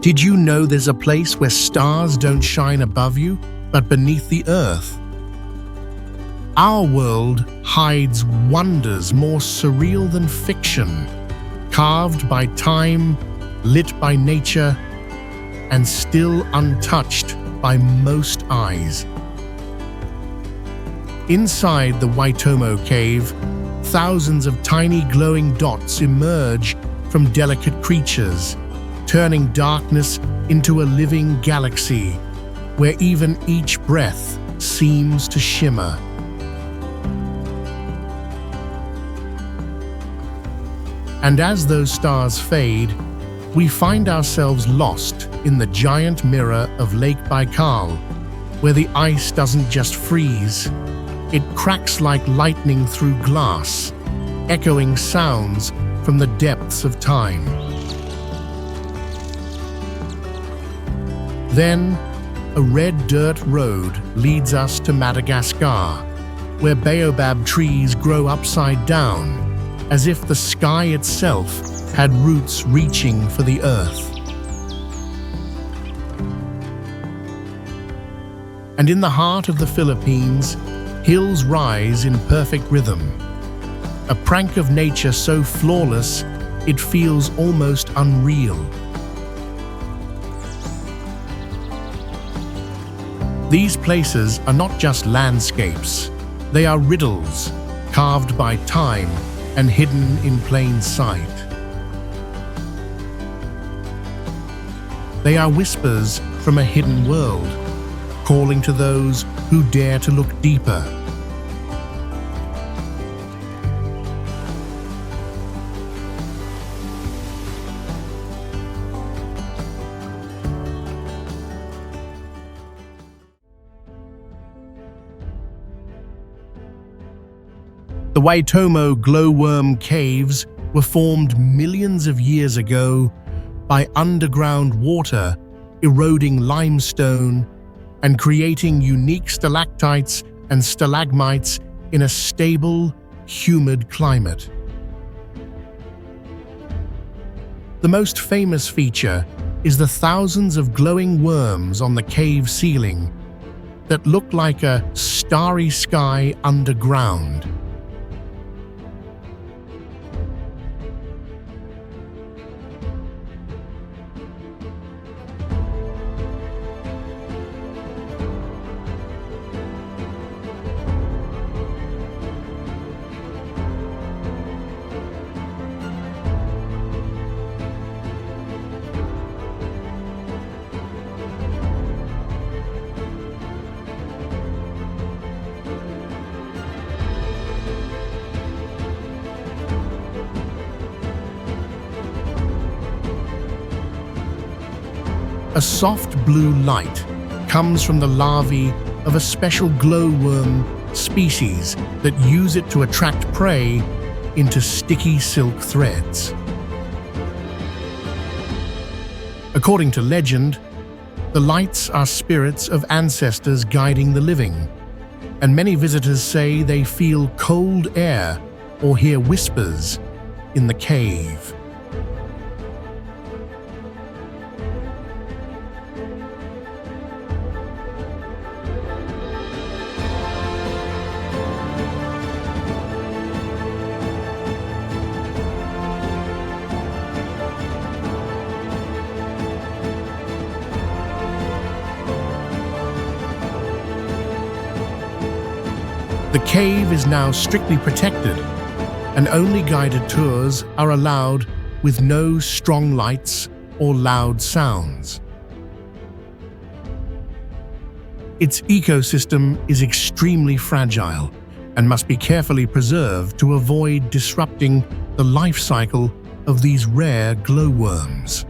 Did you know there's a place where stars don't shine above you, but beneath the earth? Our world hides wonders more surreal than fiction, carved by time, lit by nature, and still untouched by most eyes. Inside the Witomo cave, thousands of tiny glowing dots emerge from delicate creatures, turning darkness into a living galaxy where even each breath seems to shimmer. And as those stars fade, we find ourselves lost in the giant mirror of Lake Baikal, where the ice doesn't just freeze, it cracks like lightning through glass, echoing sounds from the depths of time. Then, a red dirt road leads us to Madagascar, where baobab trees grow upside down, as if the sky itself had roots reaching for the earth. And in the heart of the Philippines, hills rise in perfect rhythm, a prank of nature so flawless it feels almost unreal. These places are not just landscapes, they are riddles, carved by time and hidden in plain sight. They are whispers from a hidden world, calling to those who dare to look deeper. The Witomo Glowworm caves were formed millions of years ago by underground water eroding limestone and creating unique stalactites and stalagmites in a stable, humid climate. The most famous feature is the thousands of glowing worms on the cave ceiling that look like a starry sky underground. A soft blue light comes from the larvae of a special glowworm species that use it to attract prey into sticky silk threads. According to legend, the lights are spirits of ancestors guiding the living, and many visitors say they feel cold air or hear whispers in the cave. The cave is now strictly protected, and only guided tours are allowed with no strong lights or loud sounds. Its ecosystem is extremely fragile and must be carefully preserved to avoid disrupting the life cycle of these rare glowworms.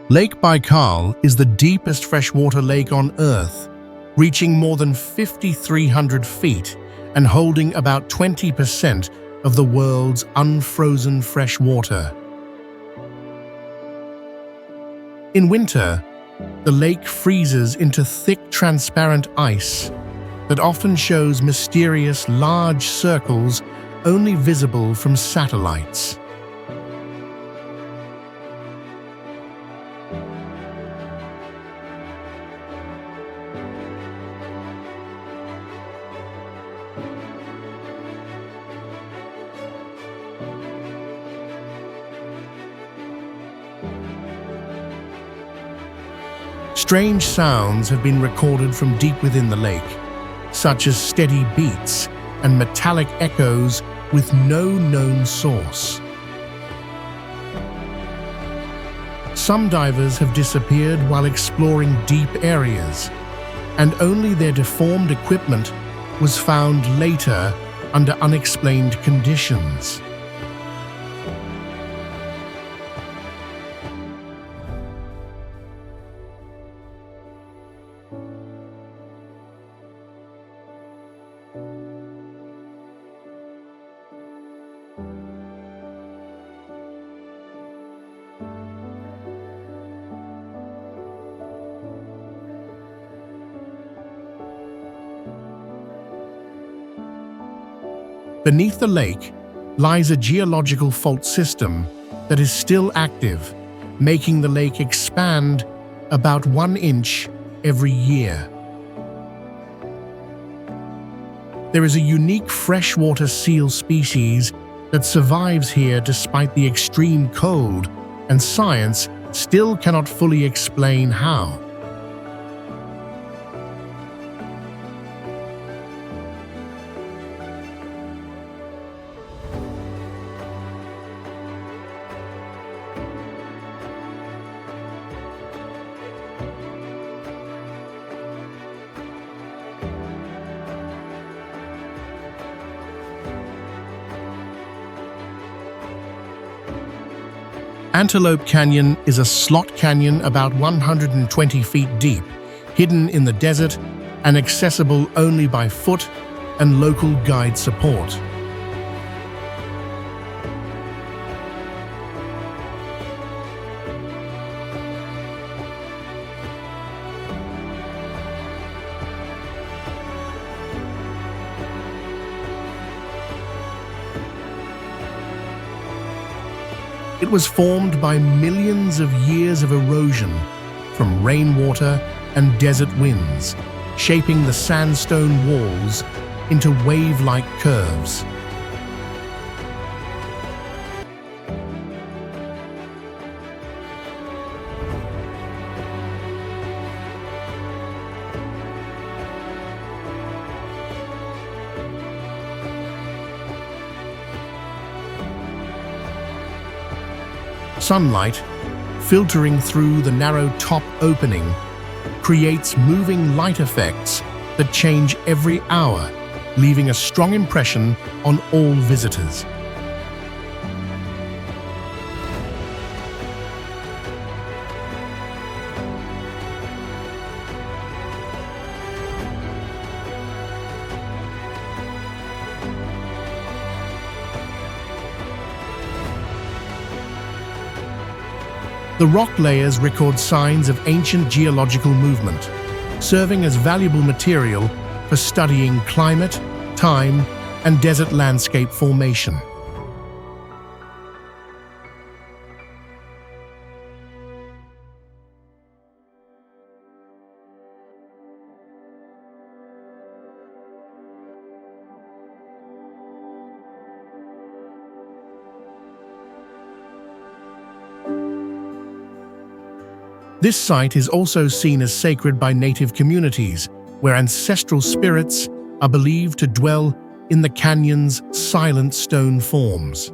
Lake Baikal is the deepest freshwater lake on Earth, reaching more than 5,300 feet and holding about 20% of the world's unfrozen fresh water. In winter, the lake freezes into thick, transparent ice that often shows mysterious, large circles only visible from satellites. Strange sounds have been recorded from deep within the lake, such as steady beats and metallic echoes with no known source. Some divers have disappeared while exploring deep areas, and only their deformed equipment was found later under unexplained conditions. Beneath the lake lies a geological fault system that is still active, making the lake expand about 1 inch every year. There is a unique freshwater seal species that survives here despite the extreme cold, and science still cannot fully explain how. Antelope Canyon is a slot canyon about 120 feet deep, hidden in the desert and accessible only by foot and local guide support. It was formed by millions of years of erosion from rainwater and desert winds, shaping the sandstone walls into wave-like curves. Sunlight, filtering through the narrow top opening, creates moving light effects that change every hour, leaving a strong impression on all visitors. The rock layers record signs of ancient geological movement, serving as valuable material for studying climate, time, and desert landscape formation. This site is also seen as sacred by native communities, where ancestral spirits are believed to dwell in the canyon's silent stone forms.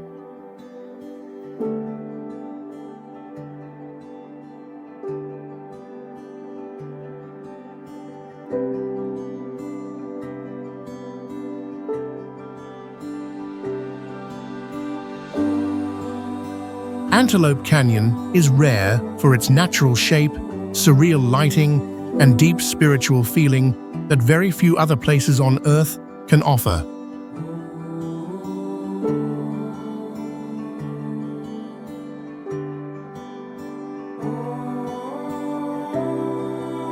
Antelope Canyon is rare for its natural shape, surreal lighting, and deep spiritual feeling that very few other places on Earth can offer.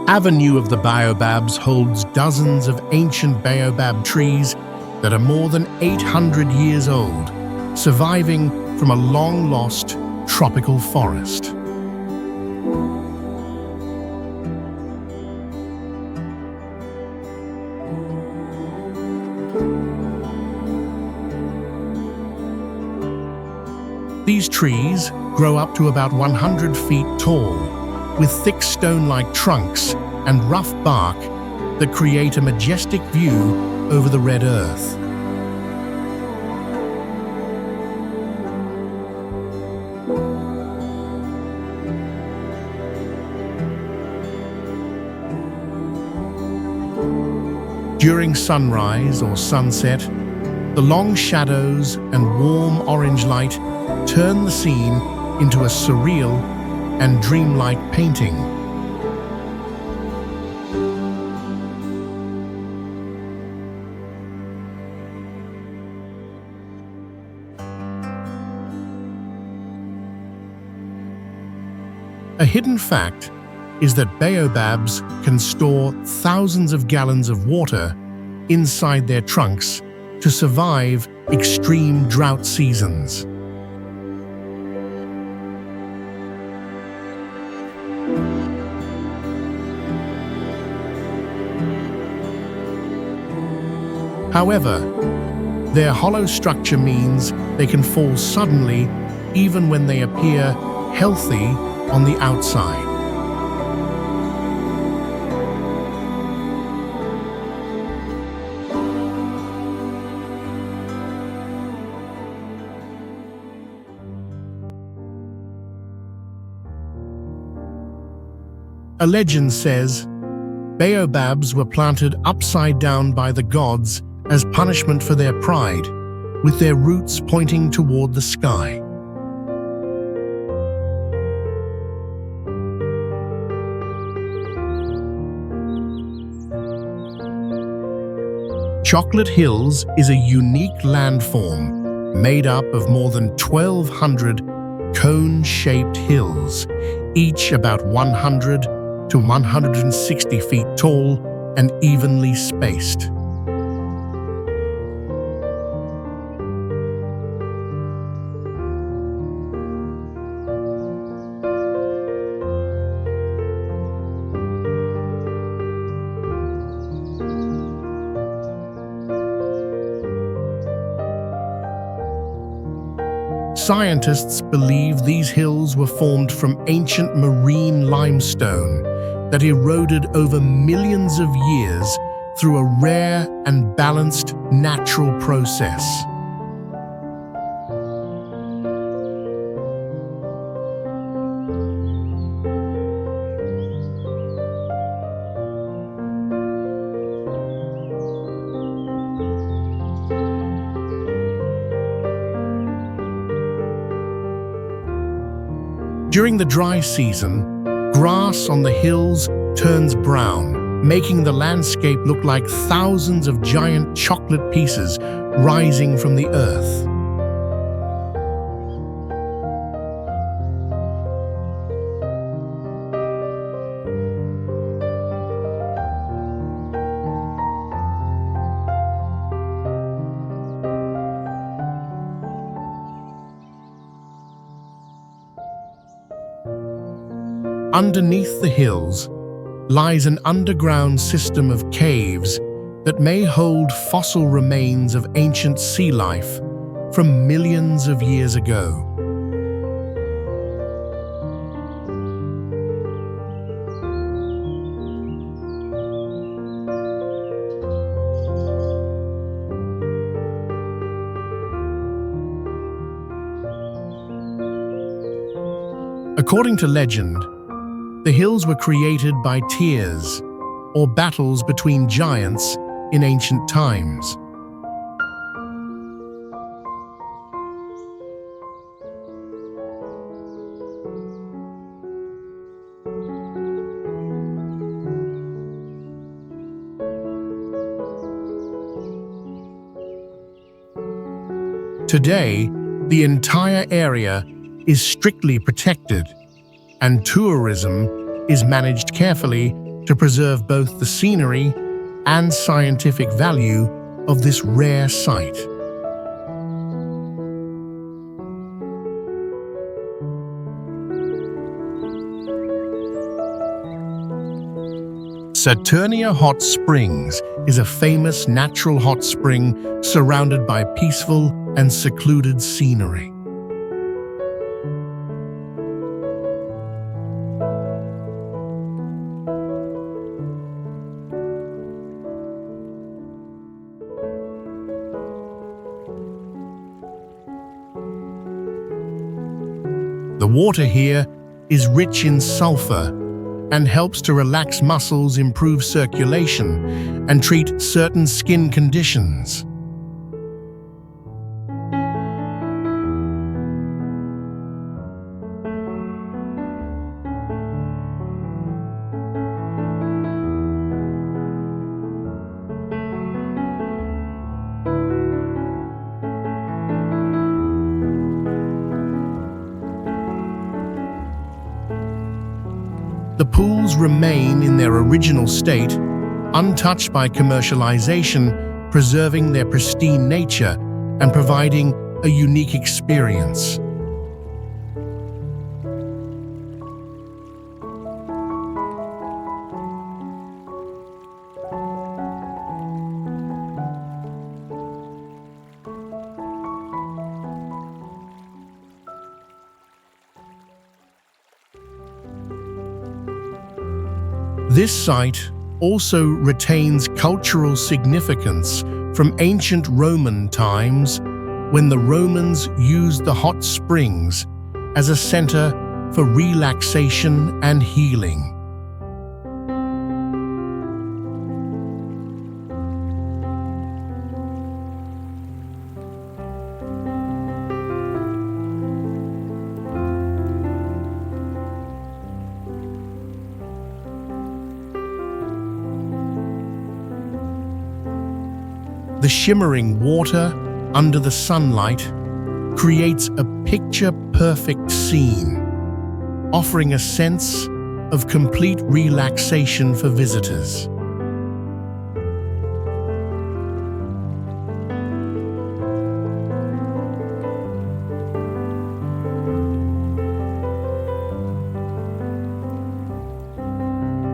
Avenue of the Biobabs holds dozens of ancient baobab trees that are more than 800 years old, surviving from a long-lost tropical forest. These trees grow up to about 100 feet tall, with thick stone-like trunks and rough bark that create a majestic view over the red earth. During sunrise or sunset, the long shadows and warm orange light turn the scene into a surreal and dreamlike painting. A hidden fact is that baobabs can store thousands of gallons of water inside their trunks to survive extreme drought seasons. However, their hollow structure means they can fall suddenly even when they appear healthy on the outside. A legend says, baobabs were planted upside down by the gods as punishment for their pride, with their roots pointing toward the sky. Chocolate Hills is a unique landform made up of more than 1,200 cone-shaped hills, each about 100 to 160 feet tall and evenly spaced. Scientists believe these hills were formed from ancient marine limestone that eroded over millions of years through a rare and balanced natural process. During the dry season, grass on the hills turns brown, making the landscape look like thousands of giant chocolate pieces rising from the earth. Underneath the hills lies an underground system of caves that may hold fossil remains of ancient sea life from millions of years ago. According to legend, the hills were created by tears, or battles between giants in ancient times. Today, the entire area is strictly protected, and tourism is managed carefully to preserve both the scenery and scientific value of this rare site. Saturnia Hot Springs is a famous natural hot spring surrounded by peaceful and secluded scenery. The water here is rich in sulfur and helps to relax muscles, improve circulation, and treat certain skin conditions. The pools remain in their original state, untouched by commercialization, preserving their pristine nature and providing a unique experience. This site also retains cultural significance from ancient Roman times, when the Romans used the hot springs as a center for relaxation and healing. The shimmering water under the sunlight creates a picture-perfect scene, offering a sense of complete relaxation for visitors.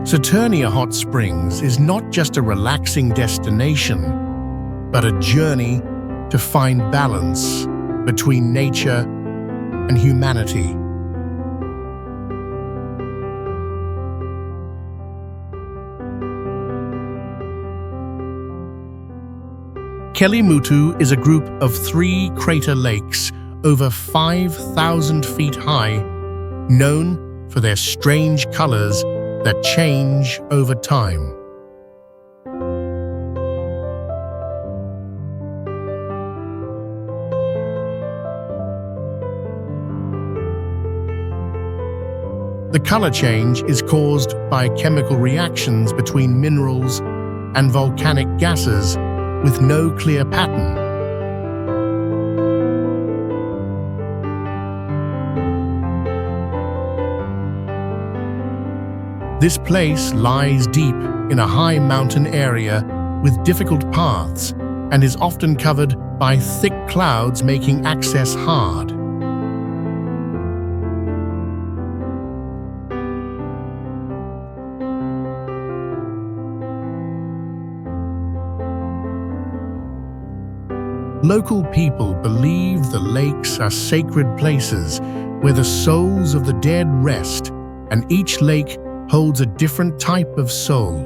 Saturnia Hot Springs is not just a relaxing destination, but a journey to find balance between nature and humanity. Kellyu is a group of 3 crater lakes over 5,000 feet high, known for their strange colors that change over time. The color change is caused by chemical reactions between minerals and volcanic gases with no clear pattern. This place lies deep in a high mountain area with difficult paths and is often covered by thick clouds, making access hard. Local people believe the lakes are sacred places where the souls of the dead rest, and each lake holds a different type of soul.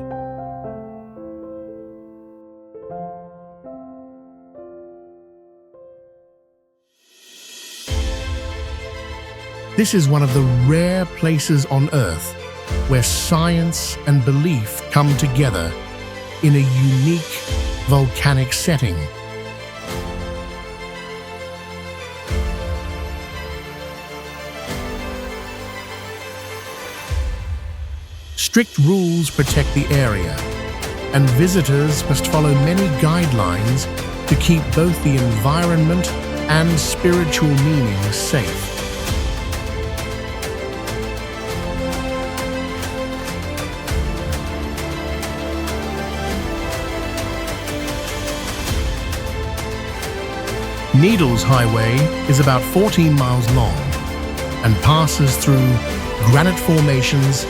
This is one of the rare places on Earth where science and belief come together in a unique volcanic setting. Strict rules protect the area, and visitors must follow many guidelines to keep both the environment and spiritual meaning safe. Needles Highway is about 14 miles long and passes through granite formations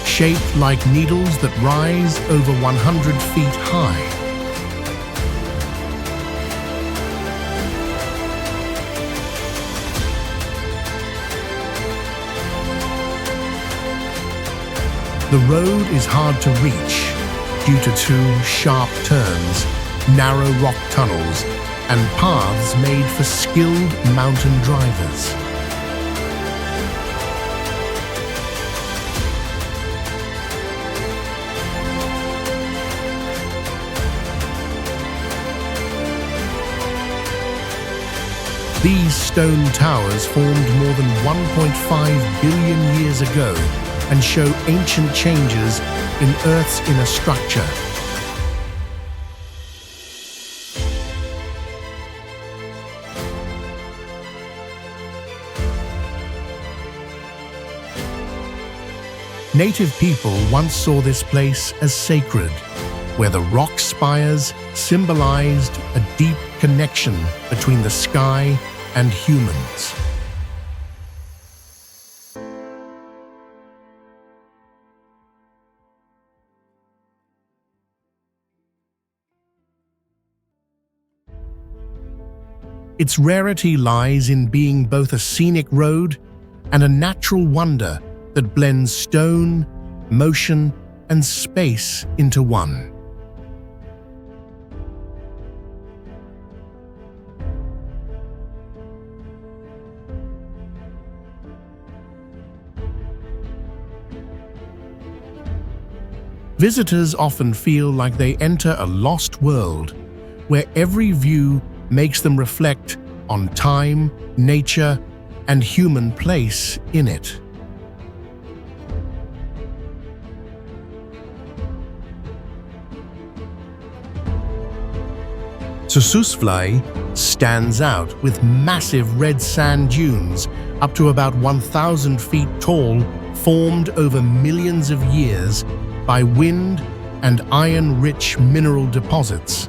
shaped like needles that rise over 100 feet high. The road is hard to reach due to two sharp turns, narrow rock tunnels, and paths made for skilled mountain drivers. These stone towers formed more than 1.5 billion years ago and show ancient changes in Earth's inner structure. Native people once saw this place as sacred, where the rock spires symbolized a deep connection between the sky and humans. Its rarity lies in being both a scenic road and a natural wonder that blends stone, motion, and space into one. Visitors often feel like they enter a lost world, where every view makes them reflect on time, nature, and human place in it. Sossusvlei stands out with massive red sand dunes up to about 1,000 feet tall, formed over millions of years by wind and iron-rich mineral deposits.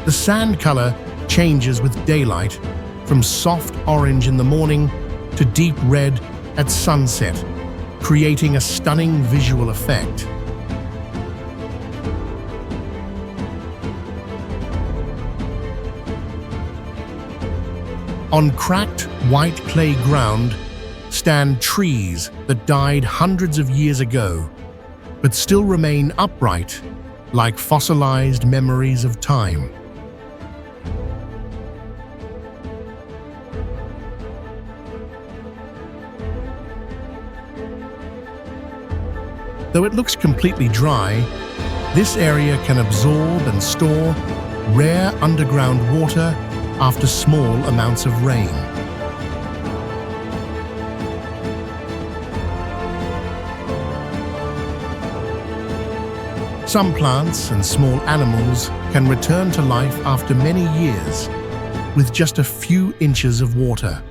The sand color changes with daylight, from soft orange in the morning to deep red at sunset, creating a stunning visual effect. On cracked, white clay ground stand trees that died hundreds of years ago, but still remain upright, like fossilized memories of time. Though it looks completely dry, this area can absorb and store rare underground water after small amounts of rain. Some plants and small animals can return to life after many years with just a few inches of water.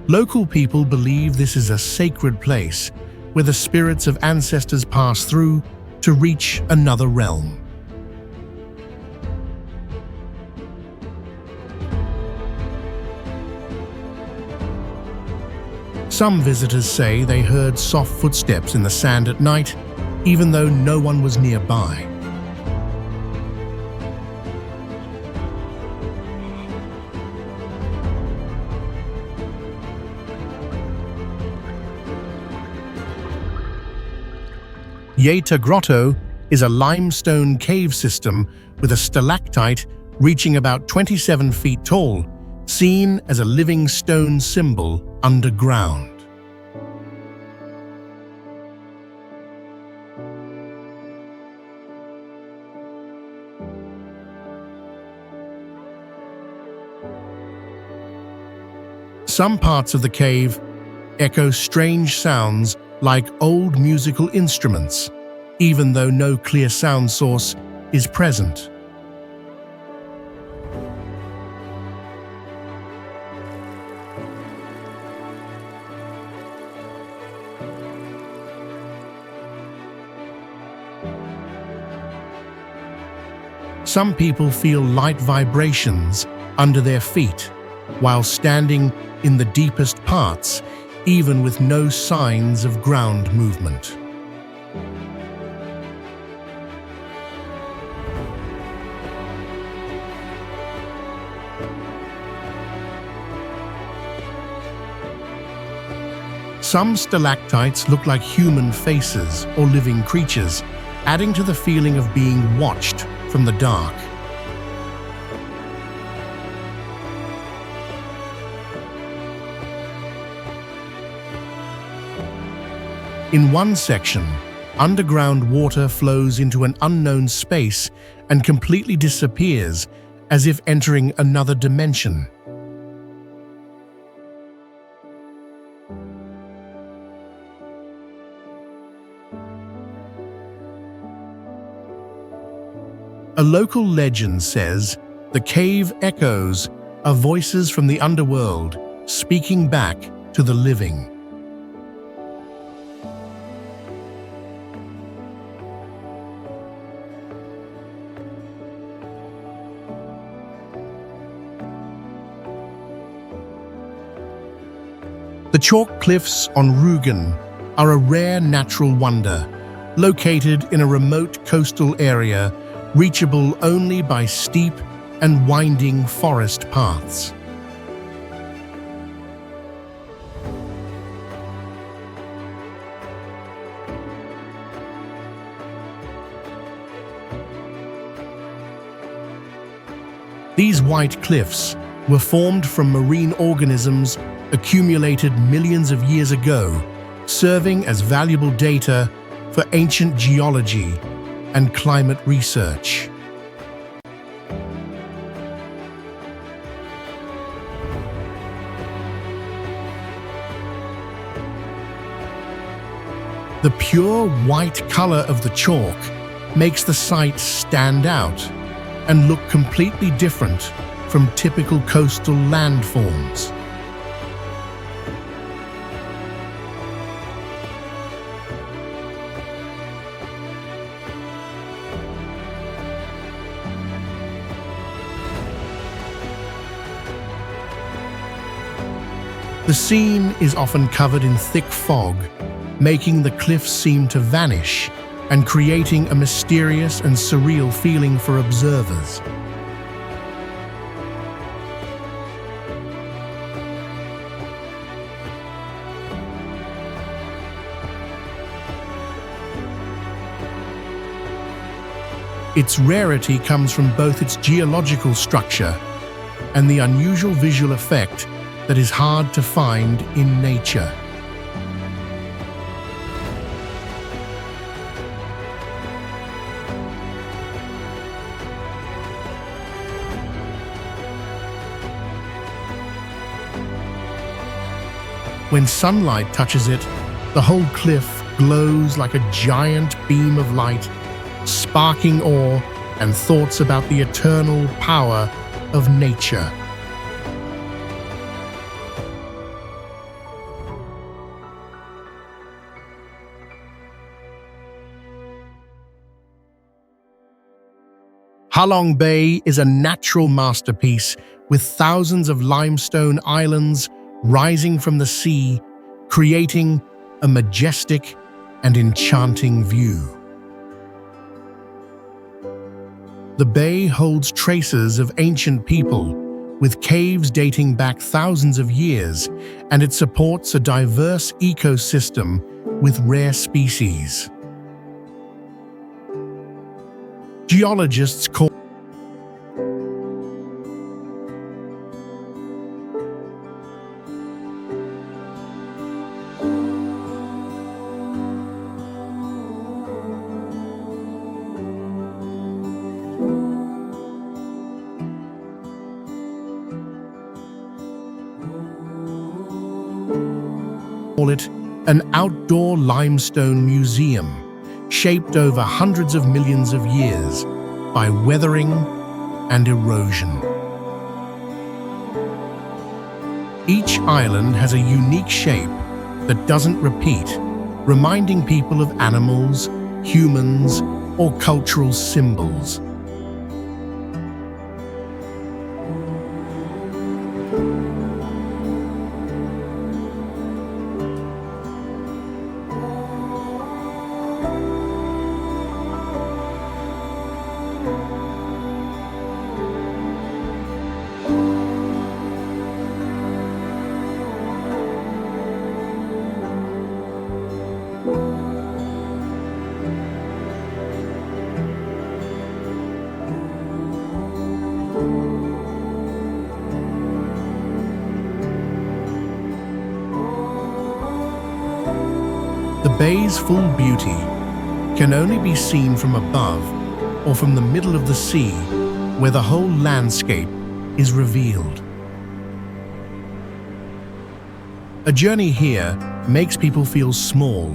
Local people believe this is a sacred place where the spirits of ancestors pass through to reach another realm. Some visitors say they heard soft footsteps in the sand at night, even though no one was nearby. Grotto is a limestone cave system with a stalactite reaching about 27 feet tall, seen as a living stone symbol underground. Some parts of the cave echo strange sounds like old musical instruments, even though no clear sound source is present. Some people feel light vibrations under their feet while standing in the deepest parts, even with no signs of ground movement. Some stalactites look like human faces or living creatures, adding to the feeling of being watched from the dark. In one section, underground water flows into an unknown space and completely disappears, as if entering another dimension. A local legend says the cave echoes are voices from the underworld speaking back to the living. The chalk cliffs on Rügen are a rare natural wonder, located in a remote coastal area reachable only by steep and winding forest paths. These white cliffs were formed from marine organisms accumulated millions of years ago, serving as valuable data for ancient geology and climate research. The pure white color of the chalk makes the site stand out and look completely different from typical coastal landforms. The scene is often covered in thick fog, making the cliffs seem to vanish and creating a mysterious and surreal feeling for observers. Its rarity comes from both its geological structure and the unusual visual effect that is hard to find in nature. When sunlight touches it, the whole cliff glows like a giant beam of light, sparking awe and thoughts about the eternal power of nature. Halong Bay is a natural masterpiece with thousands of limestone islands rising from the sea, creating a majestic and enchanting view. The bay holds traces of ancient people, with caves dating back thousands of years, and it supports a diverse ecosystem with rare species. Geologists call call it an outdoor limestone museum, shaped over hundreds of millions of years by weathering and erosion. Each island has a unique shape that doesn't repeat, reminding people of animals, humans, or cultural symbols. The bay's full beauty can only be seen from above or from the middle of the sea, where the whole landscape is revealed. A journey here makes people feel small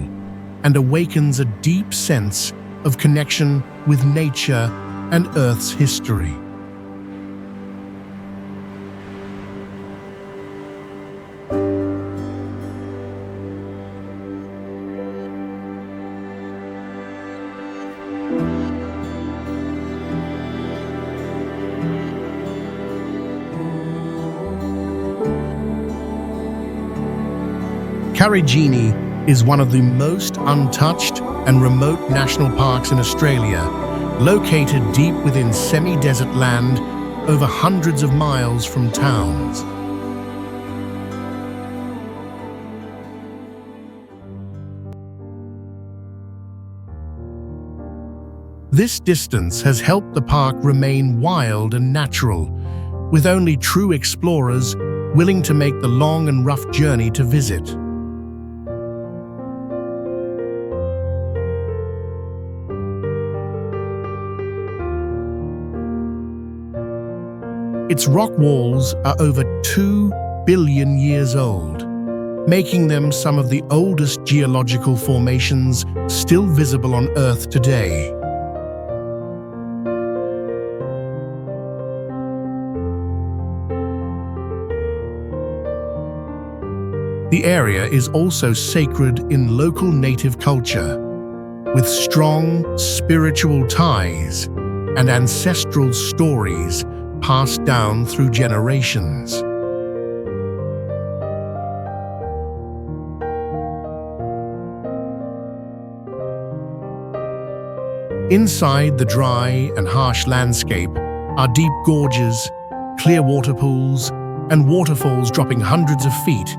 and awakens a deep sense of connection with nature and Earth's history. Karijini is one of the most untouched and remote national parks in Australia, located deep within semi-desert land over hundreds of miles from towns. This distance has helped the park remain wild and natural, with only true explorers willing to make the long and rough journey to visit. Its rock walls are over 2 billion years old, making them some of the oldest geological formations still visible on Earth today. The area is also sacred in local native culture, with strong spiritual ties and ancestral stories passed down through generations. Inside the dry and harsh landscape are deep gorges, clear water pools, and waterfalls dropping hundreds of feet,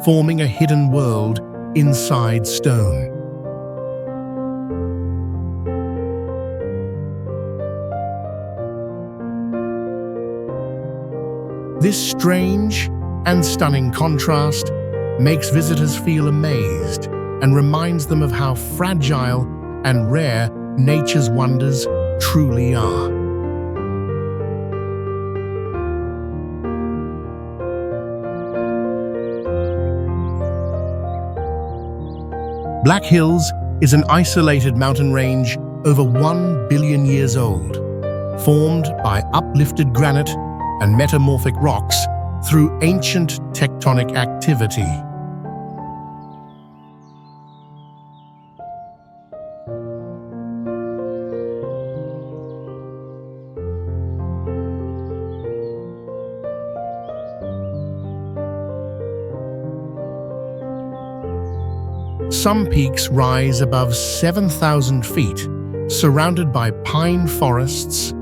forming a hidden world inside stone. This strange and stunning contrast makes visitors feel amazed and reminds them of how fragile and rare nature's wonders truly are. Black Hills is an isolated mountain range over 1 billion years old, formed by uplifted granite and metamorphic rocks through ancient tectonic activity. Some peaks rise above 7,000 feet, surrounded by pine forests,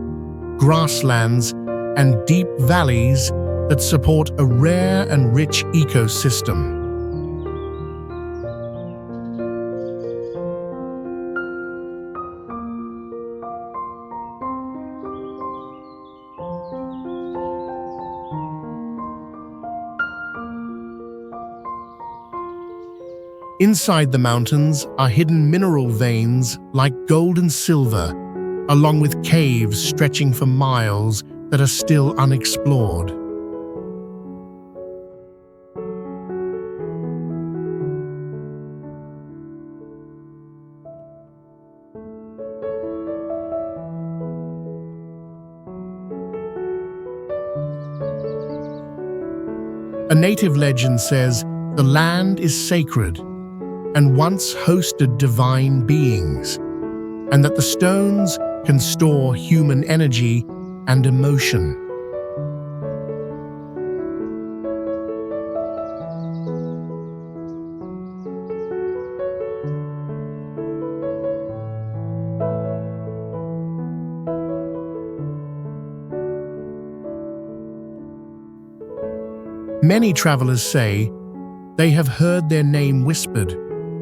grasslands, and deep valleys that support a rare and rich ecosystem. Inside the mountains are hidden mineral veins like gold and silver, along with caves stretching for miles that are still unexplored. A native legend says the land is sacred and once hosted divine beings, and that the stones can store human energy and emotion. Many travelers say they have heard their name whispered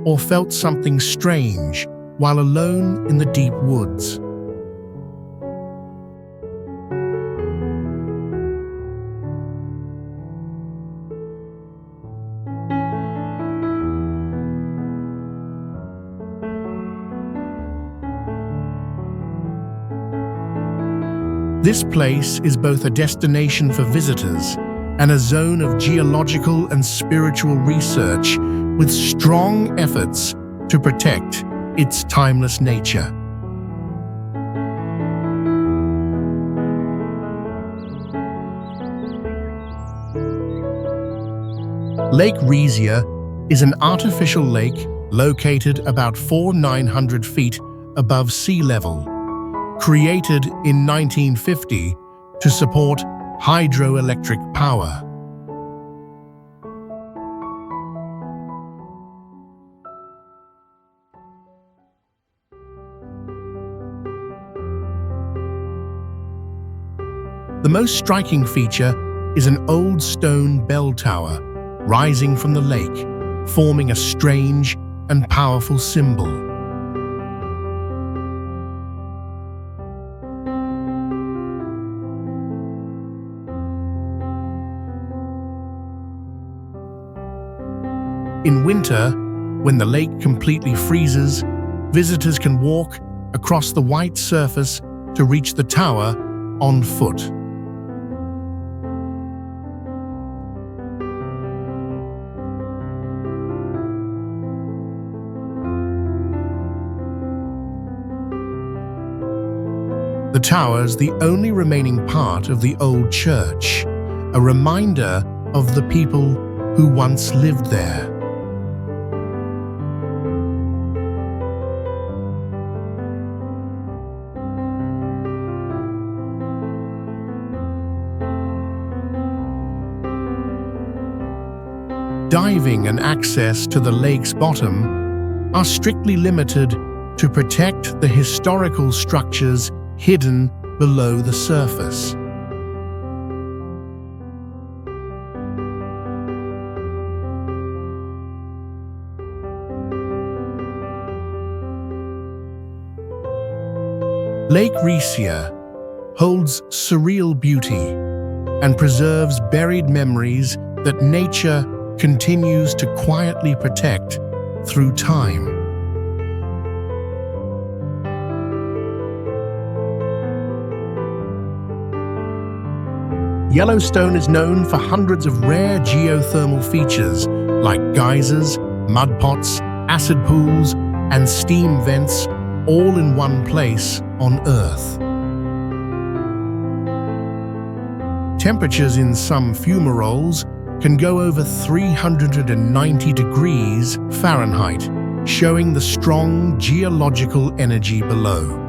or felt something strange while alone in the deep woods. This place is both a destination for visitors and a zone of geological and spiritual research with strong efforts to protect its timeless nature. Lake Reezia is an artificial lake located about 4,900 feet above sea level, created in 1950 to support hydroelectric power. The most striking feature is an old stone bell tower rising from the lake, forming a strange and powerful symbol. In winter, when the lake completely freezes, visitors can walk across the white surface to reach the tower on foot. The tower is the only remaining part of the old church, a reminder of the people who once lived there. Diving and access to the lake's bottom are strictly limited to protect the historical structures hidden below the surface. Lake Reezia holds surreal beauty and preserves buried memories that nature continues to quietly protect through time. Yellowstone is known for hundreds of rare geothermal features like geysers, mud pots, acid pools, and steam vents, all in one place on Earth. Temperatures in some fumaroles can go over 390 degrees Fahrenheit, showing the strong geological energy below.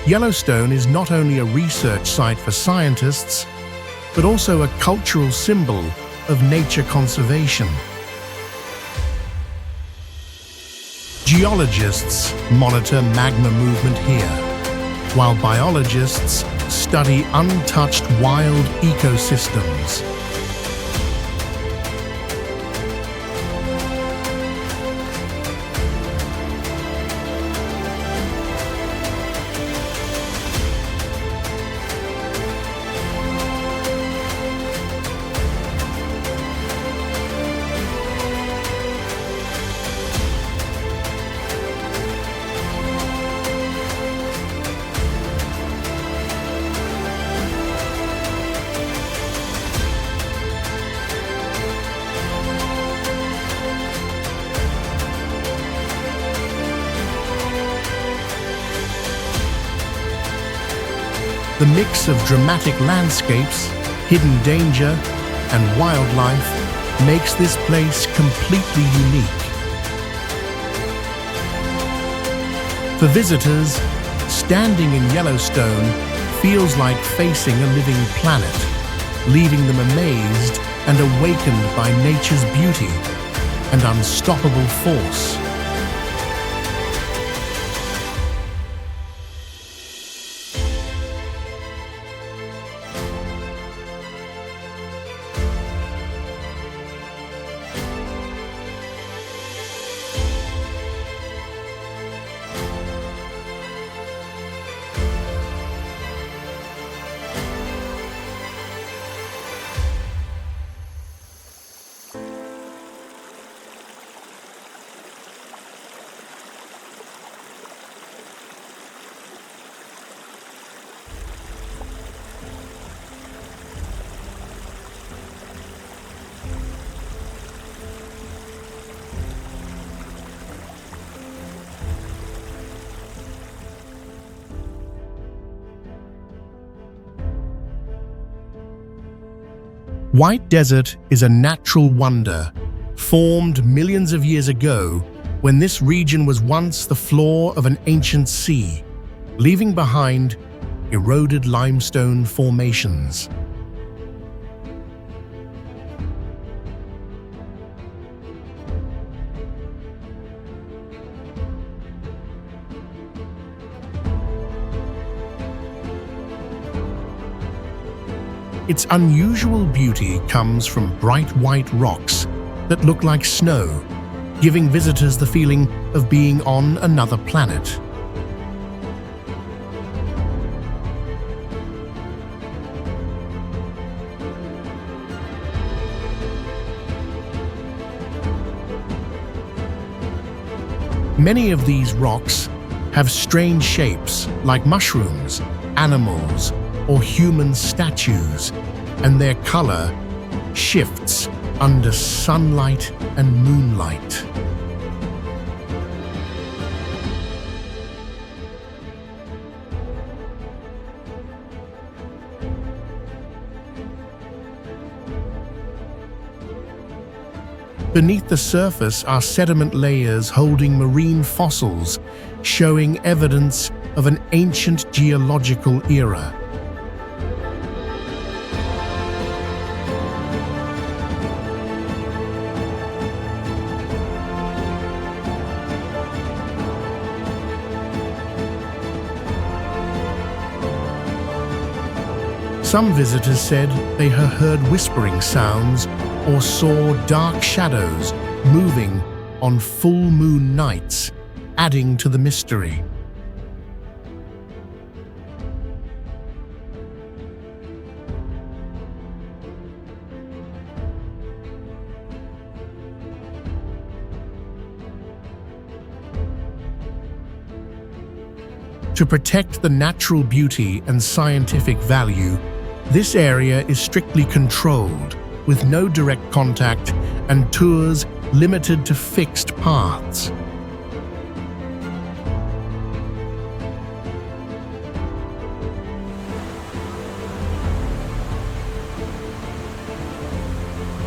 Yellowstone is not only a research site for scientists, but also a cultural symbol of nature conservation. Geologists monitor magma movement here, while biologists study untouched wild ecosystems. The mix of dramatic landscapes, hidden danger, and wildlife makes this place completely unique. For visitors, standing in Yellowstone feels like facing a living planet, leaving them amazed and awakened by nature's beauty and unstoppable force. White Desert is a natural wonder, formed millions of years ago when this region was once the floor of an ancient sea, leaving behind eroded limestone formations. Its unusual beauty comes from bright white rocks that look like snow, giving visitors the feeling of being on another planet. Many of these rocks have strange shapes like mushrooms, animals, or human statues, and their color shifts under sunlight and moonlight. Beneath the surface are sediment layers holding marine fossils, showing evidence of an ancient geological era. Some visitors said they had heard whispering sounds or saw dark shadows moving on full moon nights, adding to the mystery. To protect the natural beauty and scientific value, this area is strictly controlled, with no direct contact and tours limited to fixed paths.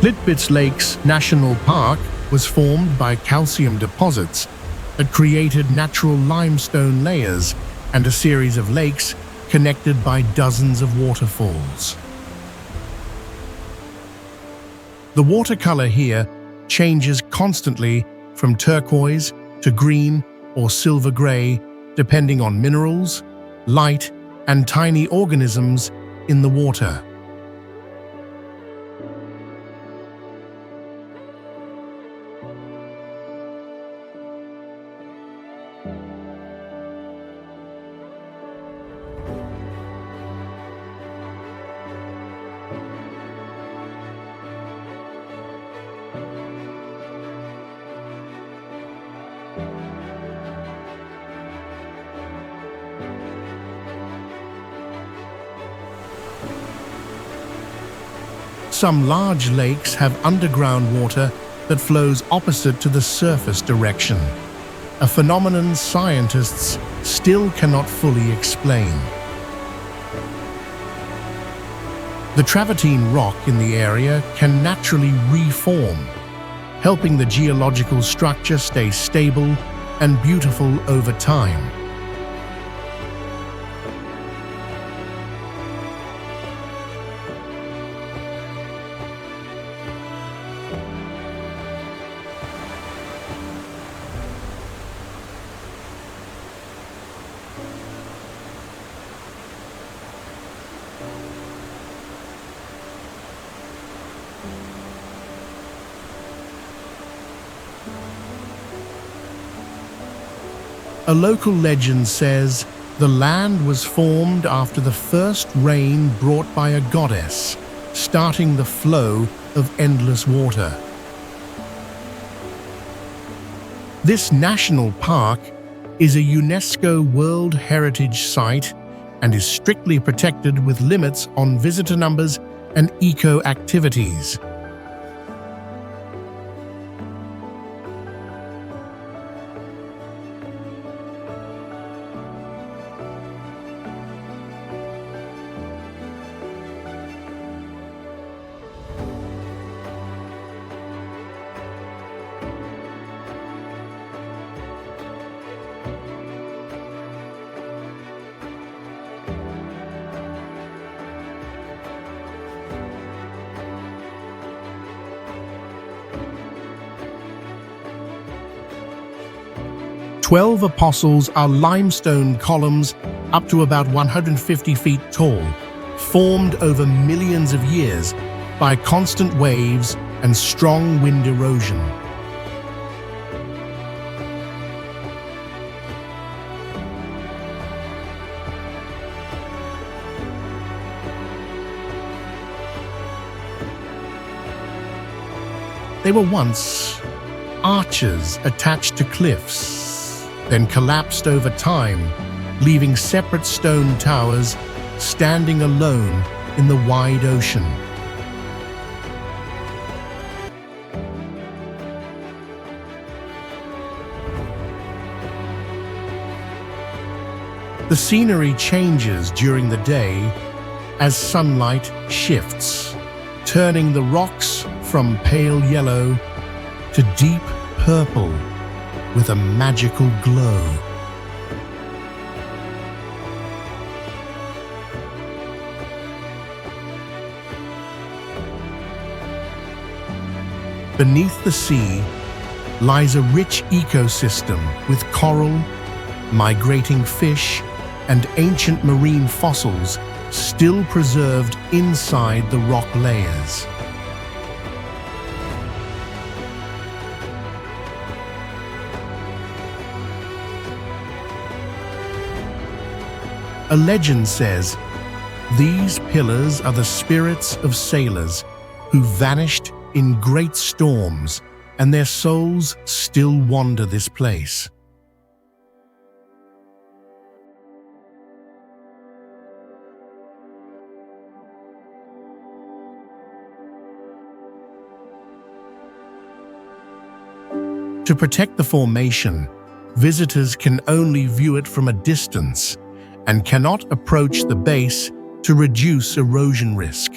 Litbits Lakes National Park was formed by calcium deposits that created natural limestone layers and a series of lakes connected by dozens of waterfalls. The watercolor here changes constantly from turquoise to green or silver gray, depending on minerals, light, and tiny organisms in the water. Some large lakes have underground water that flows opposite to the surface direction, a phenomenon scientists still cannot fully explain. The travertine rock in the area can naturally reform, helping the geological structure stay stable and beautiful over time. A local legend says the land was formed after the first rain brought by a goddess, starting the flow of endless water. This national park is a UNESCO World Heritage Site and is strictly protected with limits on visitor numbers and eco-activities. "12 apostles" are limestone columns up to about 150 feet tall, formed over millions of years by constant waves and strong wind erosion. They were once arches attached to cliffs, then collapsed over time, leaving separate stone towers standing alone in the wide ocean. The scenery changes during the day as sunlight shifts, turning the rocks from pale yellow to deep purple with a magical glow. Beneath the sea lies a rich ecosystem with coral, migrating fish, and ancient marine fossils still preserved inside the rock layers. A legend says, these pillars are the spirits of sailors who vanished in great storms, and their souls still wander this place. To protect the formation, visitors can only view it from a distance and cannot approach the base to reduce erosion risk.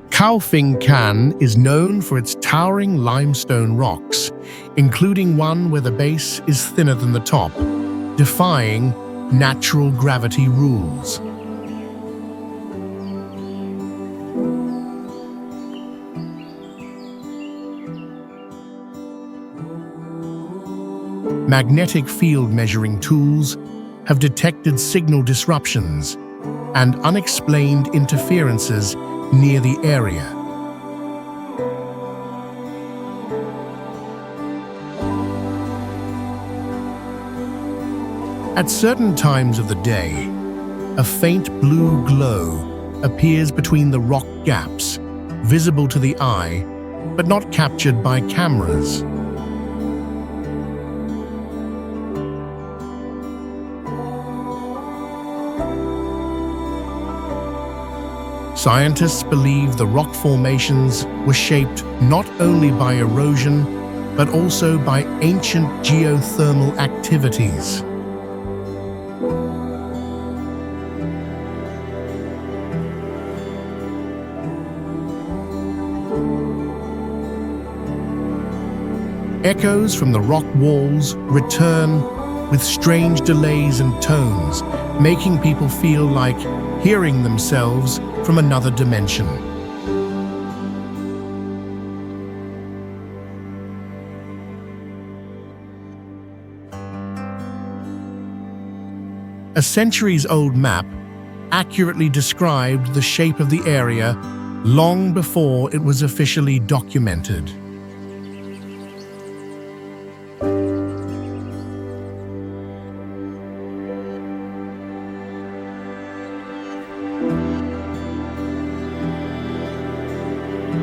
Kaohsiung Can is known for its towering limestone rocks, including one where the base is thinner than the top, defying natural gravity rules. Magnetic field measuring tools have detected signal disruptions and unexplained interferences near the area. At certain times of the day, a faint blue glow appears between the rock gaps, visible to the eye, but not captured by cameras. Scientists believe the rock formations were shaped not only by erosion, but also by ancient geothermal activities. Echoes from the rock walls return with strange delays and tones, making people feel like hearing themselves from another dimension. A centuries-old map accurately described the shape of the area long before it was officially documented.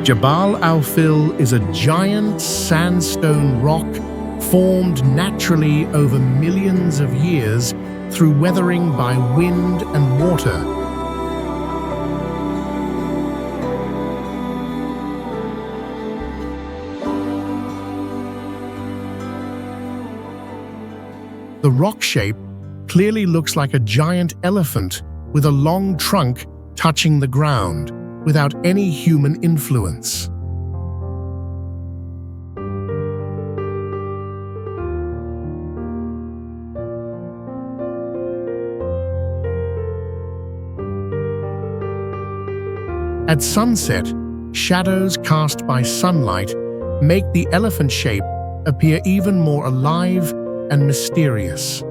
Jabal Alil is a giant sandstone rock formed naturally over millions of years through weathering by wind and water. The rock shape clearly looks like a giant elephant with a long trunk touching the ground, without any human influence. At sunset, shadows cast by sunlight make the elephant shape appear even more alive and mysterious.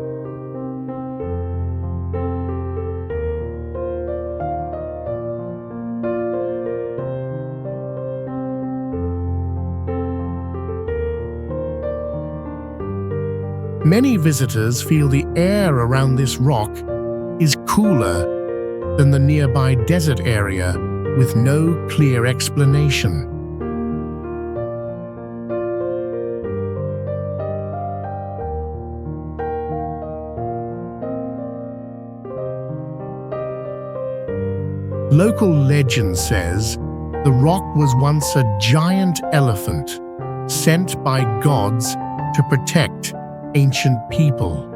Many visitors feel the air around this rock is cooler than the nearby desert area, with no clear explanation. Local legend says the rock was once a giant elephant sent by gods to protect ancient people.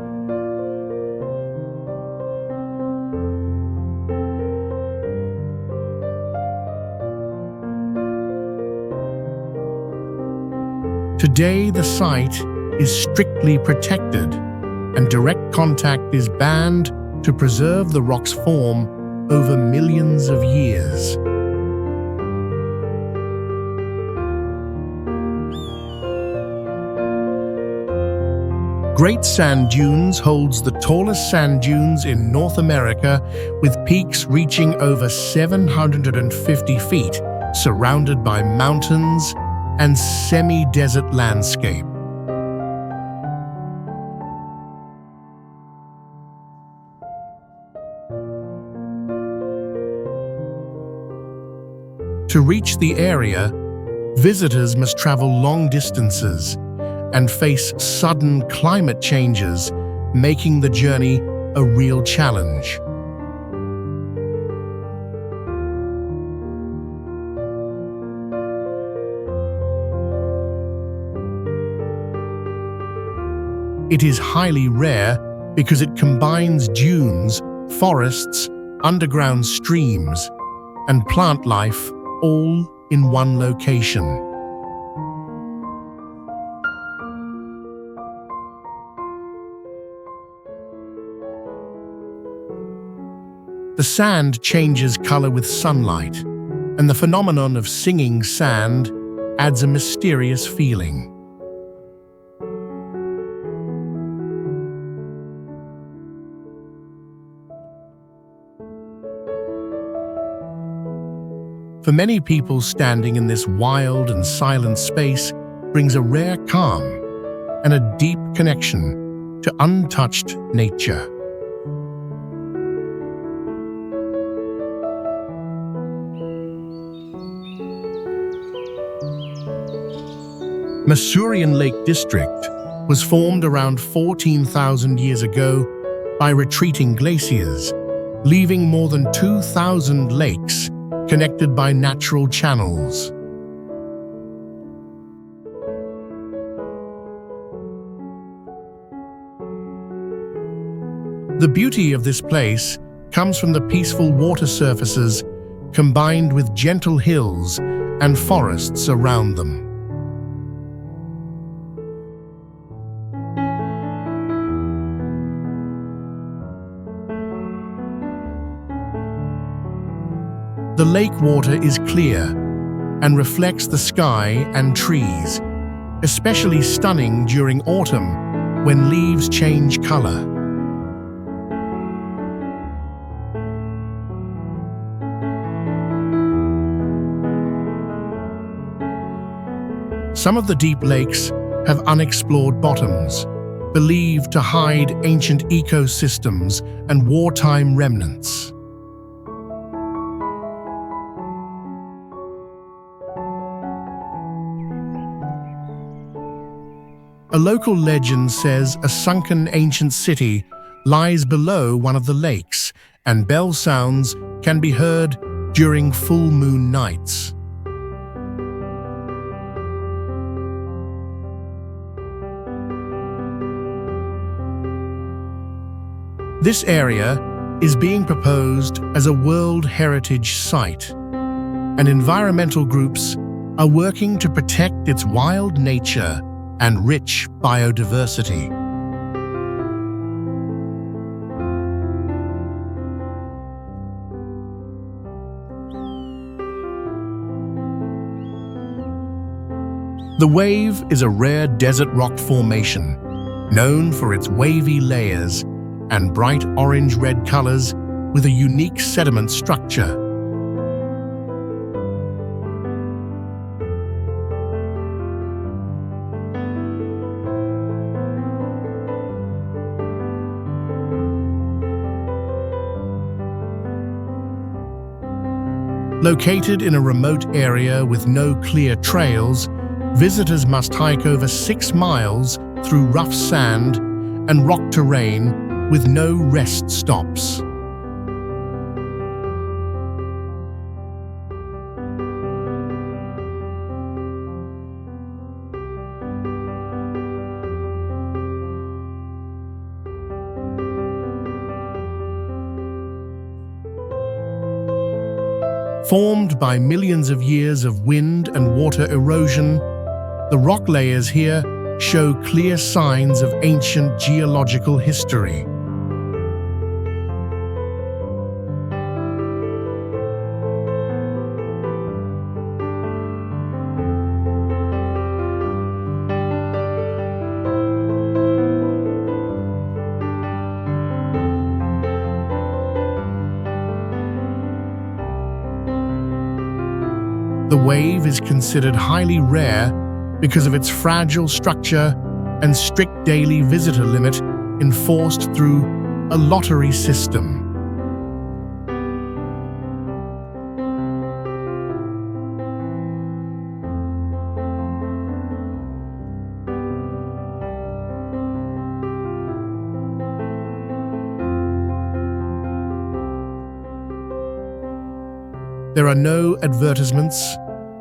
Today, the site is strictly protected, and direct contact is banned to preserve the rock's form over millions of years. Great Sand Dunes holds the tallest sand dunes in North America, with peaks reaching over 750 feet, surrounded by mountains and semi-desert landscape. To reach the area, visitors must travel long distances and face sudden climate changes, making the journey a real challenge. It is highly rare because it combines dunes, forests, underground streams, and plant life all in one location. The sand changes color with sunlight, and the phenomenon of singing sand adds a mysterious feeling. For many people, standing in this wild and silent space brings a rare calm and a deep connection to untouched nature. Massurian Lake District was formed around 14,000 years ago by retreating glaciers, leaving more than 2,000 lakes connected by natural channels. The beauty of this place comes from the peaceful water surfaces combined with gentle hills and forests around them. The lake water is clear and reflects the sky and trees, especially stunning during autumn when leaves change color. Some of the deep lakes have unexplored bottoms, believed to hide ancient ecosystems and wartime remnants. A local legend says a sunken ancient city lies below one of the lakes, and bell sounds can be heard during full moon nights. This area is being proposed as a World Heritage Site, and environmental groups are working to protect its wild nature and rich biodiversity. The Wave is a rare desert rock formation, known for its wavy layers and bright orange-red colors with a unique sediment structure. Located in a remote area with no clear trails, visitors must hike over 6 miles through rough sand and rock terrain with no rest stops. Formed by millions of years of wind and water erosion, the rock layers here show clear signs of ancient geological history. The Wave is considered highly rare because of its fragile structure and strict daily visitor limit enforced through a lottery system. There are no advertisements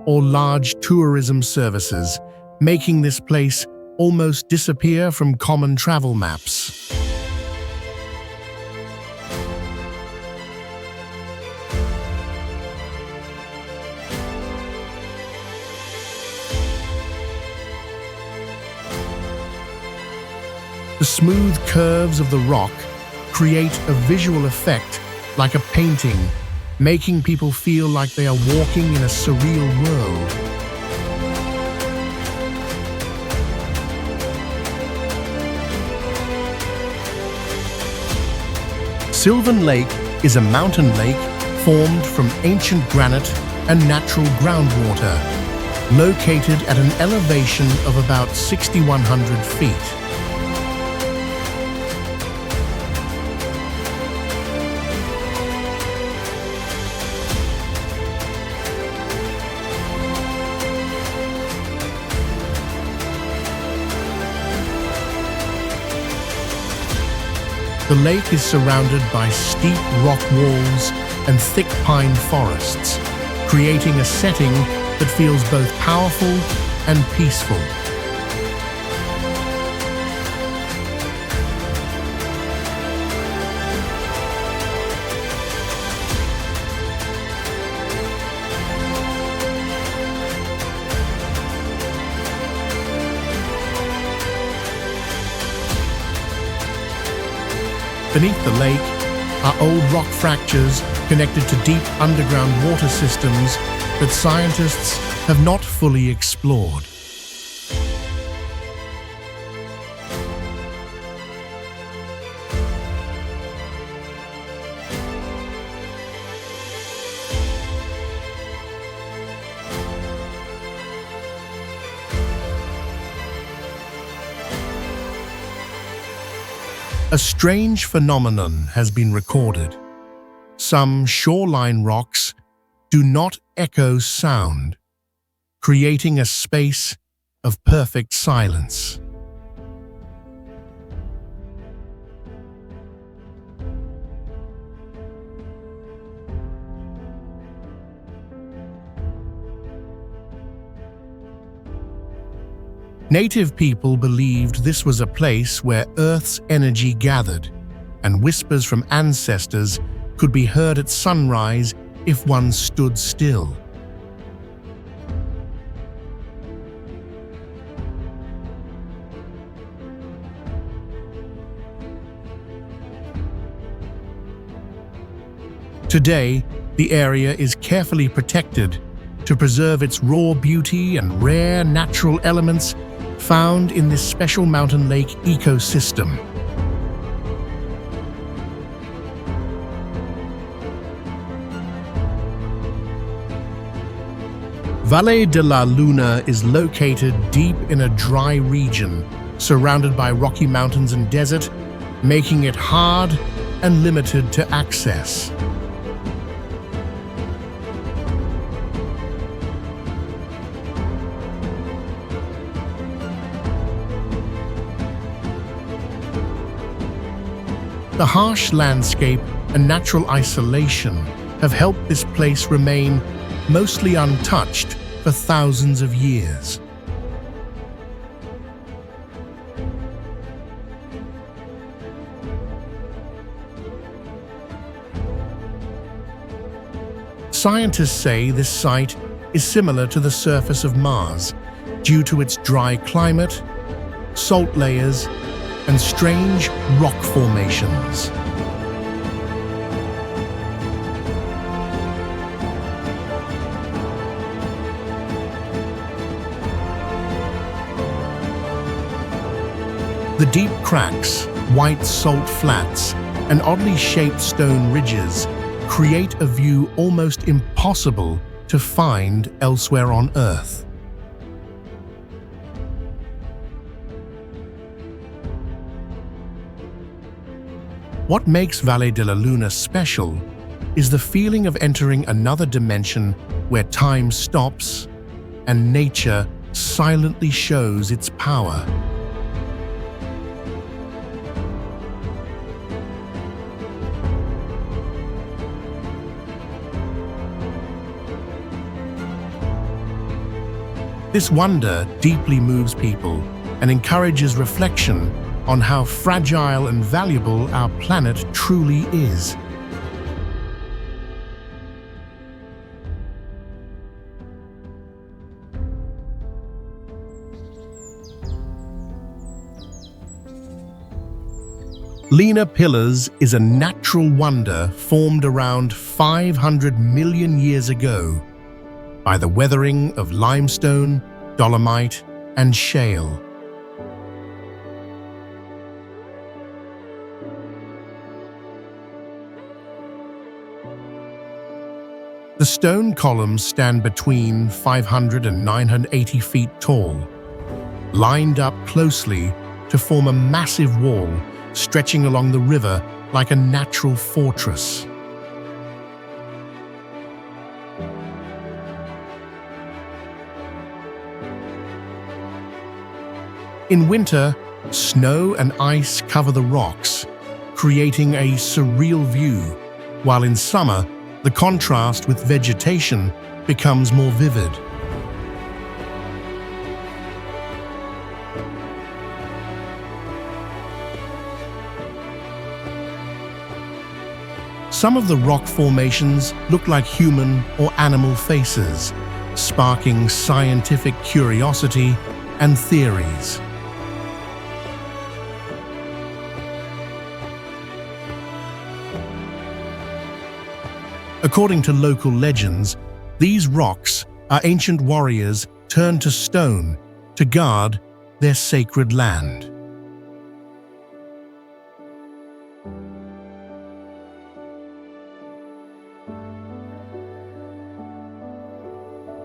or large tourism services, making this place almost disappear from common travel maps. The smooth curves of the rock create a visual effect like a painting, making people feel like they are walking in a surreal world. Sylvan Lake is a mountain lake formed from ancient granite and natural groundwater, located at an elevation of about 6,100 feet. The lake is surrounded by steep rock walls and thick pine forests, creating a setting that feels both powerful and peaceful. Beneath the lake are old rock fractures connected to deep underground water systems that scientists have not fully explored. A strange phenomenon has been recorded. Some shoreline rocks do not echo sound, creating a space of perfect silence. Native people believed this was a place where Earth's energy gathered, and whispers from ancestors could be heard at sunrise if one stood still. Today, the area is carefully protected to preserve its raw beauty and rare natural elements found in this special mountain lake ecosystem. Valle de la Luna is located deep in a dry region, surrounded by rocky mountains and desert, making it hard and limited to access. The harsh landscape and natural isolation have helped this place remain mostly untouched for thousands of years. Scientists say this site is similar to the surface of Mars due to its dry climate, salt layers, and strange rock formations. The deep cracks, white salt flats, and oddly shaped stone ridges create a view almost impossible to find elsewhere on Earth. What makes Valle de la Luna special is the feeling of entering another dimension where time stops and nature silently shows its power. This wonder deeply moves people and encourages reflection on how fragile and valuable our planet truly is. Lena Pillars is a natural wonder formed around 500 million years ago by the weathering of limestone, dolomite, and shale. The stone columns stand between 500 and 980 feet tall, lined up closely to form a massive wall stretching along the river like a natural fortress. In winter, snow and ice cover the rocks, creating a surreal view, while in summer, the contrast with vegetation becomes more vivid. Some of the rock formations look like human or animal faces, sparking scientific curiosity and theories. According to local legends, these rocks are ancient warriors turned to stone to guard their sacred land.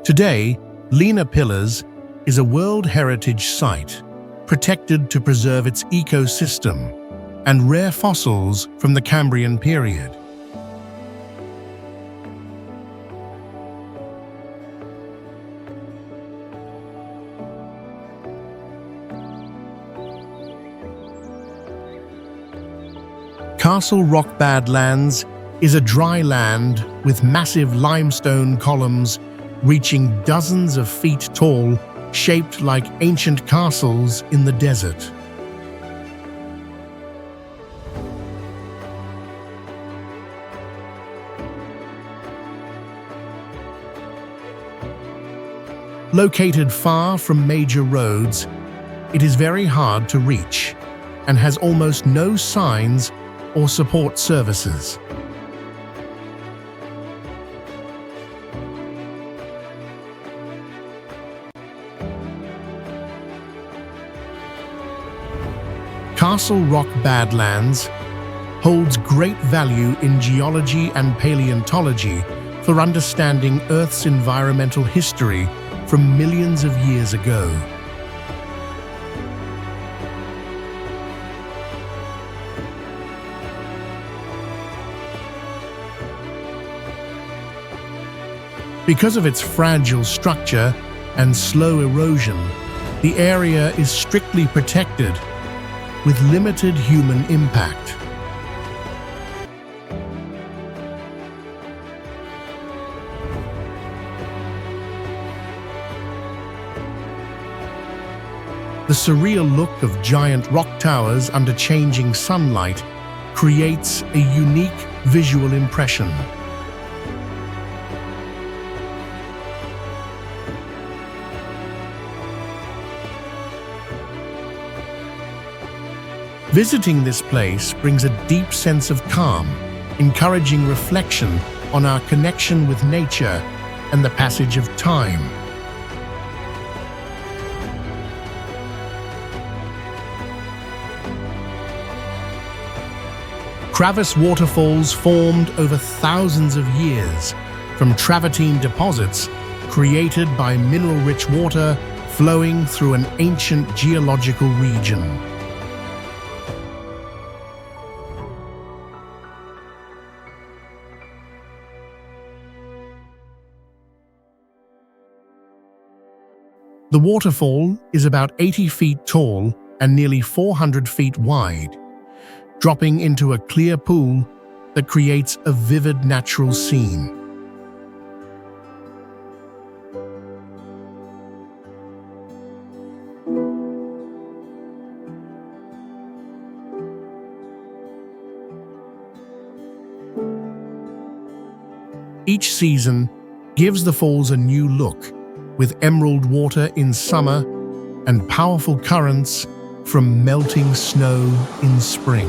Today, Lena Pillars is a World Heritage Site, protected to preserve its ecosystem and rare fossils from the Cambrian period. Castle Rock Badlands is a dry land with massive limestone columns reaching dozens of feet tall, shaped like ancient castles in the desert. Located far from major roads, it is very hard to reach and has almost no signs or support services. Castle Rock Badlands holds great value in geology and paleontology for understanding Earth's environmental history from millions of years ago. Because of its fragile structure and slow erosion, the area is strictly protected with limited human impact. The surreal look of giant rock towers under changing sunlight creates a unique visual impression. Visiting this place brings a deep sense of calm, encouraging reflection on our connection with nature and the passage of time. Crevasse waterfalls formed over thousands of years from travertine deposits created by mineral-rich water flowing through an ancient geological region. The waterfall is about 80 feet tall and nearly 400 feet wide, dropping into a clear pool that creates a vivid natural scene. Each season gives the falls a new look, with emerald water in summer and powerful currents from melting snow in spring.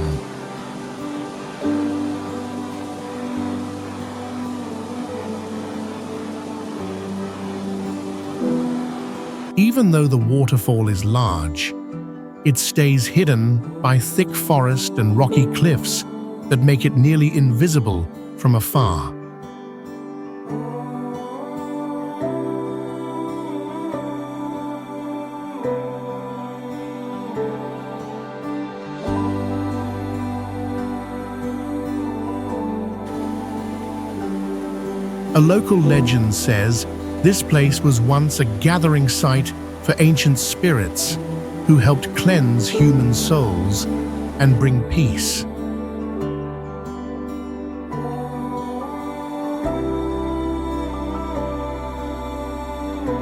Even though the waterfall is large, it stays hidden by thick forest and rocky cliffs that make it nearly invisible from afar. A local legend says this place was once a gathering site for ancient spirits who helped cleanse human souls and bring peace.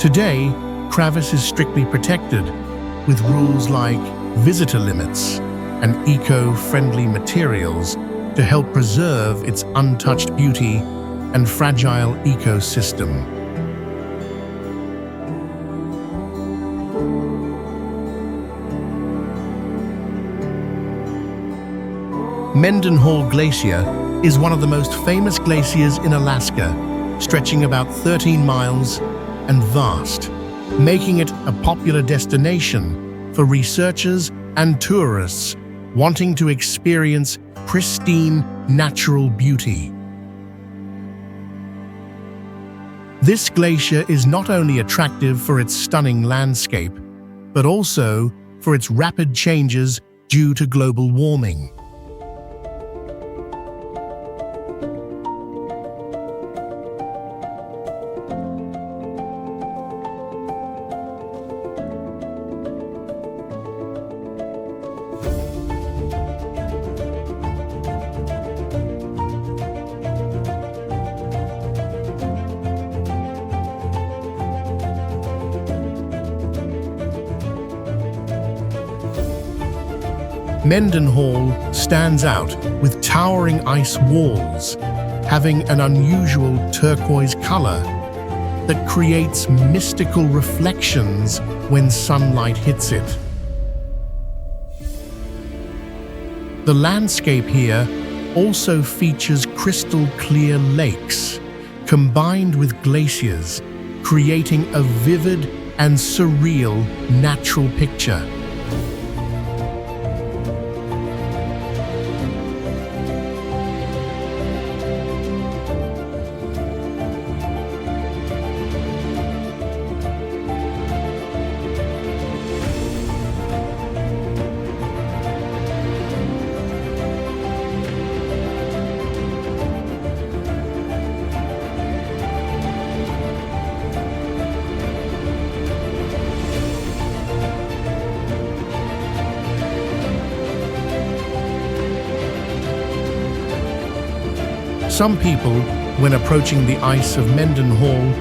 Today, Crevasse is strictly protected with rules like visitor limits and eco-friendly materials to help preserve its untouched beauty and fragile ecosystem. Mendenhall Glacier is one of the most famous glaciers in Alaska, stretching about 13 miles and vast, making it a popular destination for researchers and tourists wanting to experience pristine natural beauty. This glacier is not only attractive for its stunning landscape, but also for its rapid changes due to global warming. Mendenhall stands out with towering ice walls, having an unusual turquoise color that creates mystical reflections when sunlight hits it. The landscape here also features crystal-clear lakes, combined with glaciers, creating a vivid and surreal natural picture. Some people, when approaching the ice of Mendenhall,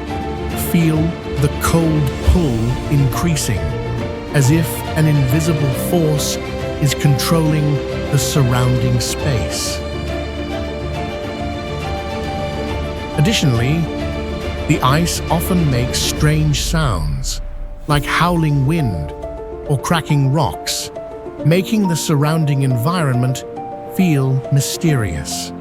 feel the cold pull increasing, as if an invisible force is controlling the surrounding space. Additionally, the ice often makes strange sounds, like howling wind or cracking rocks, making the surrounding environment feel mysterious.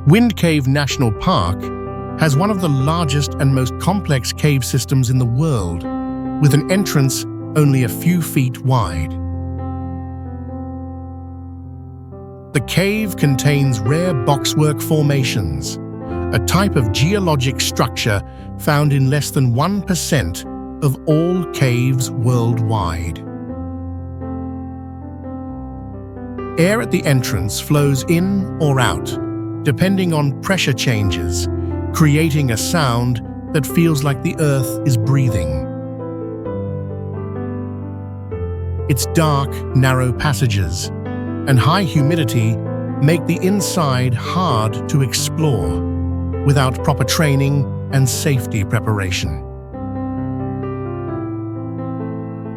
Wind Cave National Park has one of the largest and most complex cave systems in the world, with an entrance only a few feet wide. The cave contains rare boxwork formations, a type of geologic structure found in less than 1% of all caves worldwide. Air at the entrance flows in or out, depending on pressure changes, creating a sound that feels like the earth is breathing. Its dark, narrow passages and high humidity make the inside hard to explore without proper training and safety preparation.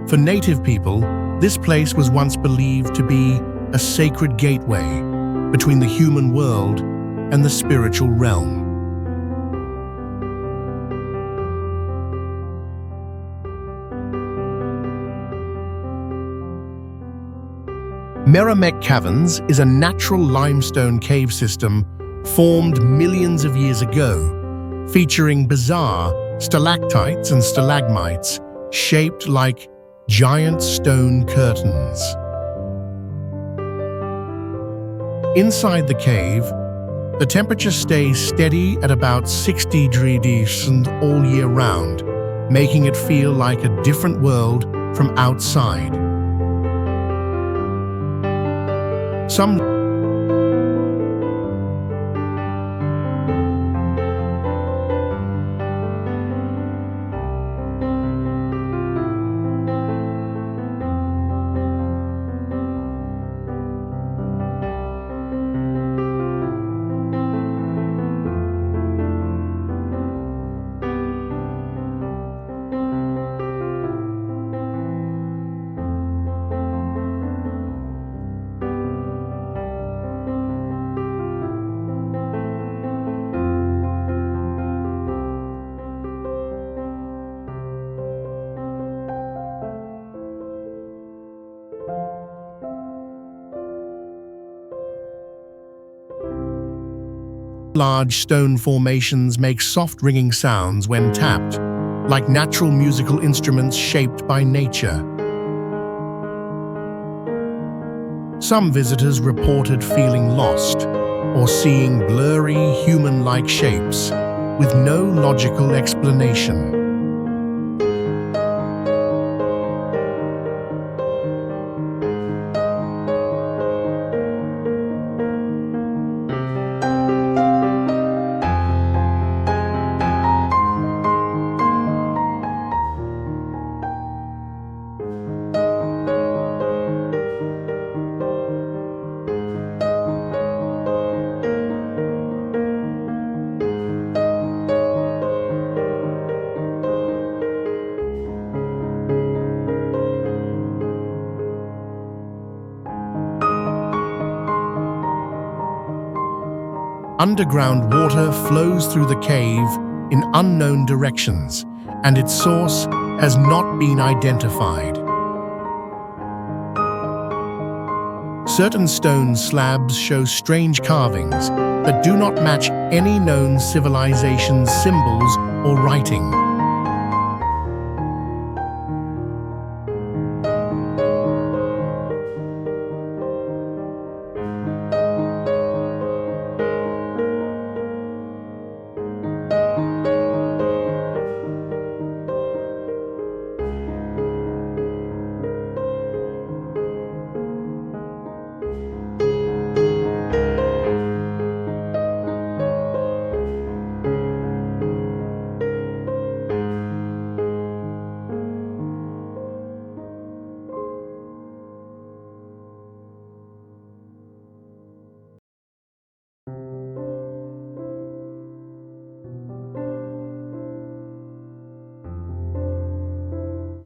For native people, this place was once believed to be a sacred gateway between the human world and the spiritual realm. Merrimack Caverns is a natural limestone cave system formed millions of years ago, featuring bizarre stalactites and stalagmites shaped like giant stone curtains. Inside the cave, the temperature stays steady at about 60 degrees all year round, making it feel like a different world from outside. Some Large stone formations make soft ringing sounds when tapped, like natural musical instruments shaped by nature. Some visitors reported feeling lost or seeing blurry, human-like shapes with no logical explanation. Underground water flows through the cave in unknown directions, and its source has not been identified. Certain stone slabs show strange carvings that do not match any known civilization's symbols or writing.